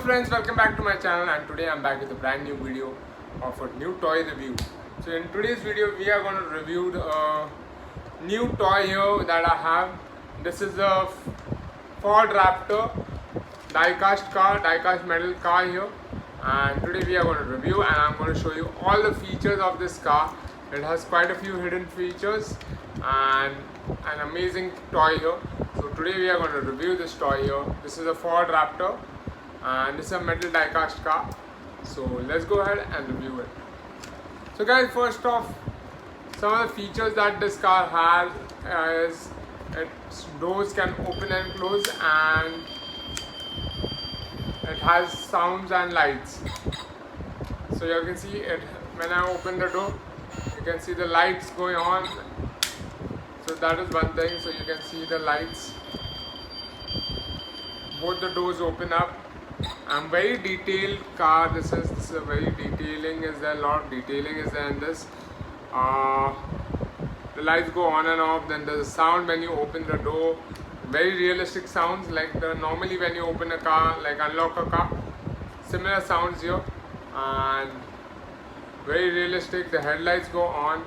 friends, welcome back to my channel, and today I'm back with a brand new video of a new toy review. So in today's video we are going to review the new toy here that I have. This is a Ford Raptor diecast metal car here, and today we are going to review and I'm going to show you all the features of this car. It has quite a few hidden features and an amazing toy here. So today we are going to review this toy here. This is a Ford Raptor and this is a metal diecast car. So let's go ahead and review it. So guys, first off, some of the features that this car has is its doors can open and close, and it has sounds and lights. So you can see it when I open the door, you can see the lights going on. So that is one thing. So you can see the lights, both the doors open up. And very detailed car. This is a very detailing is there. A lot of detailing is there in this. The lights go on and off. Then there's a sound when you open the door. Very realistic sounds, like normally when you open a car, like unlock a car. Similar sounds here, and very realistic. The headlights go on.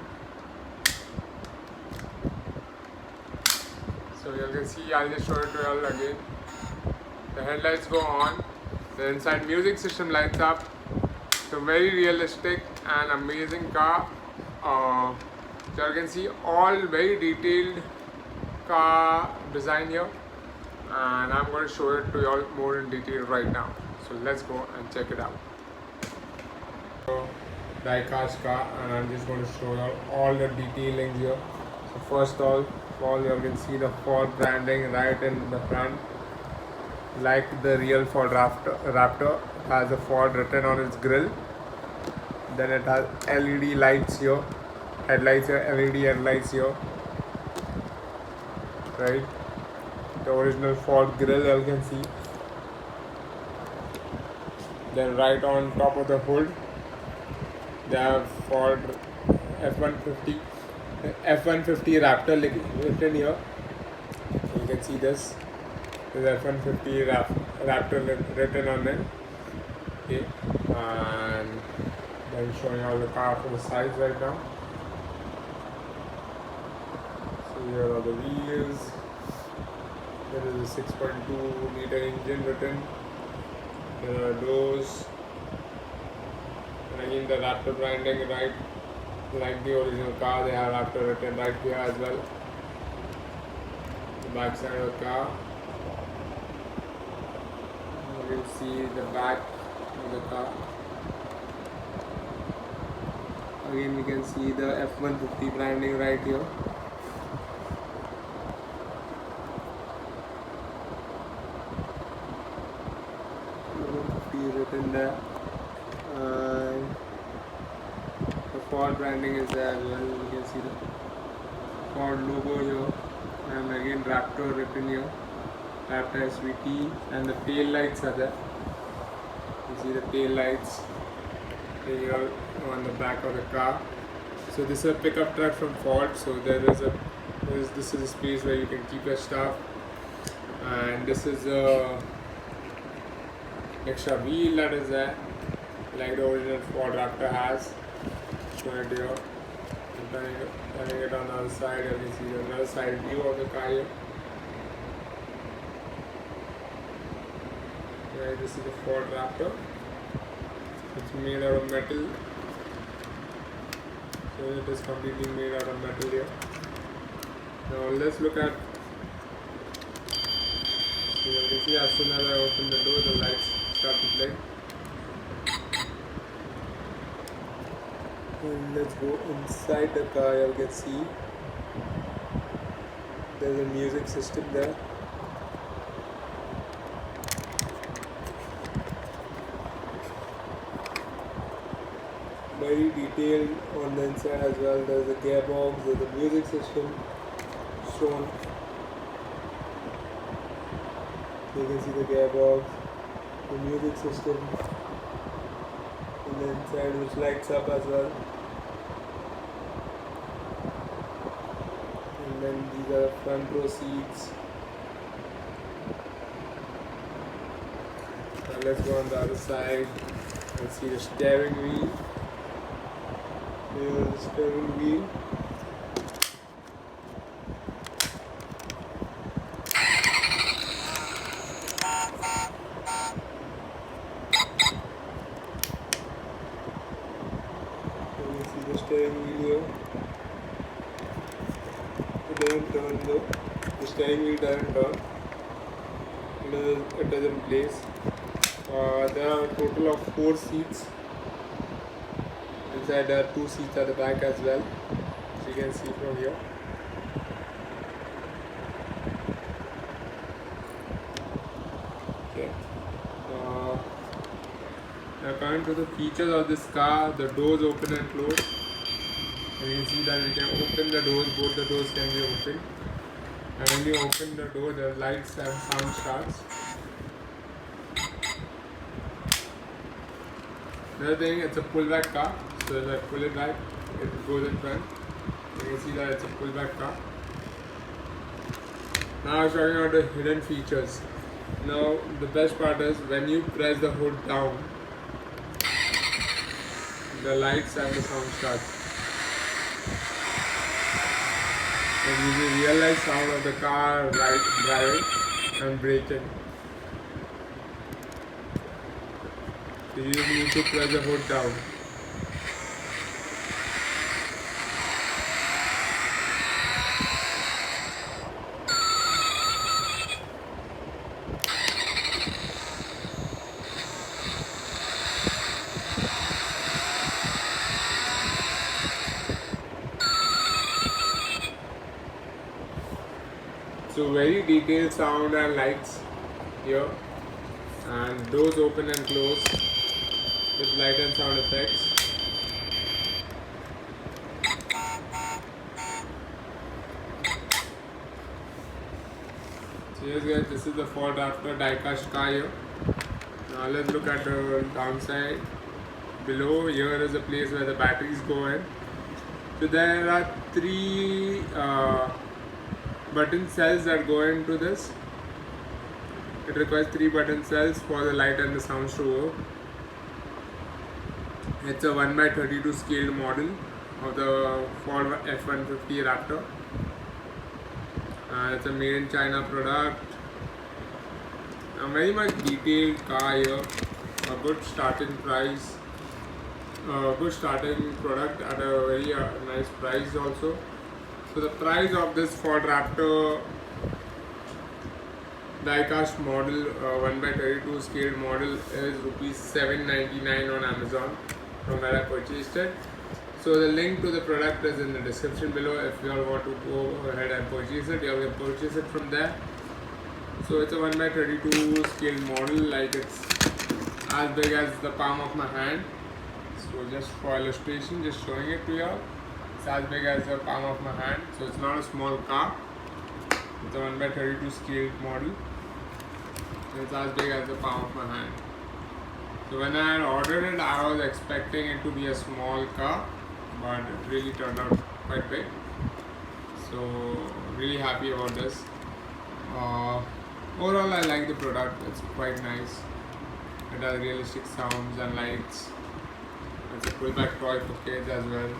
So you can see. I'll just show it to you all again. The headlights go on. The inside music system lights up. So very realistic and amazing car. So you can see all very detailed car design here, and I'm going to show it to you all more in detail right now. So let's go and check it out. So diecast car, and I'm just going to show you all the detailings here. So first of all, you can see the Ford branding right in the front. Like the real Ford Raptor, it has a Ford written on its grille. Then it has LED lights here, headlights here, LED headlights here. Right, the original Ford grille you can see. Then right on top of the hood, they have Ford F-150 Raptor written here. You can see this. There's F-150 Raptor written on it. Okay, and then showing all the car from the sides right now. So here are the wheels. There is a 6.2 liter engine written. There are doors. And again the Raptor branding right, like the original car, they have Raptor written right here as well. The back side of the car. You can see the back of the car. Again we can see the F-150 branding right here. F-150 written there, and the Ford branding is there as well. You can see the Ford logo here, and again Raptor written here. Raptor SVT, and the tail lights are there. You see the tail lights here on the back of the car. So this is a pickup truck from Ford. So this is a space where you can keep your stuff, and this is a extra wheel that is there, like the original Ford Raptor has. Show it here. Turning it on the other side, you can see the other side view of the car here. Right, this is the Ford Raptor. It's made out of metal. So it is completely made out of metal here. Now let's look at. So you can see as soon as I open the door, the lights start to play. And let's go inside the car. You can see there's a music system there. Very detailed on the inside as well. There's a gearbox, there's a music system shown. You can see the gearbox, the music system on the inside, which lights up as well. And then these are front row seats. let's go on the other side and see the steering wheel. Here's the steering wheel. You can see the steering wheel here. It doesn't turn though. The steering wheel doesn't turn. It doesn't place. There are a total of 4 seats. Inside there are 2 seats at the back as well, as you can see from here. Okay. Now coming to the features of this car, the doors open and close. And you can see that we can open the doors, both the doors can be opened. And when you open the door, the lights and sound starts. Another thing, it's a pullback car, so if I pull it back, it goes in front. You can see that it's a pullback car. Now I was talking about the hidden features. Now the best part is when you press the hood down, the lights and the sound starts. It gives you real life sound of the car driving and braking. So you just need to press the hood down. So very detailed sound and lights here, and doors open and close with light and sound effects. So yes guys, this is the Ford Raptor DieCast car here. Now let's look at the downside. Below here is a place where the batteries go in. So there are 3 button cells that go into this. It requires 3 button cells for the light and the sounds to work. It's a 1/32 scaled model of the Ford F-150 Raptor. It's a made in China product. A very much detailed car here. A good starting price. A good starting product at a very nice price also. So the price of this Ford Raptor diecast model 1/32 scaled model is rupees 799 on Amazon from where I purchased it. So the link to the product is in the description below. If you all want to go ahead and purchase it, you can purchase it from there. So it's a 1/32 scaled model, like it's as big as the palm of my hand. So just for illustration, just showing it to you all. It's as big as the palm of my hand, so it's not a small car. It's a 1/32 scaled model. It's as big as the palm of my hand. So when I ordered it, I was expecting it to be a small car, but it really turned out quite big. So really happy about this. Overall, I like the product. It's quite nice. It has realistic sounds and lights. It's a pullback toy for kids as well.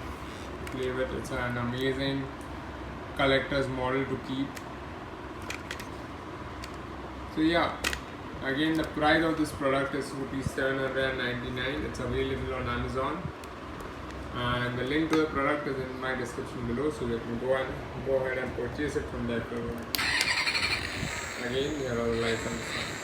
Play with. It's an amazing collector's model to keep. So yeah, again the price of this product is rupees 799. It's available on Amazon, and the link to the product is in my description below, so you can go ahead and purchase it from there. Again, here are the lights and the sound.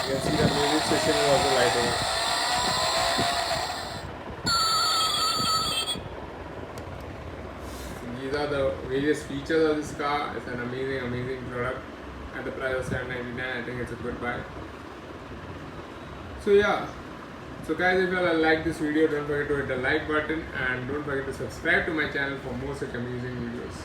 You can see the music system is also lighting up. These are the various features of this car. It's an amazing product at the price of $799. I think it's a good buy. So yeah. So guys, if you all like this video, don't forget to hit the like button and don't forget to subscribe to my channel for more such amazing videos.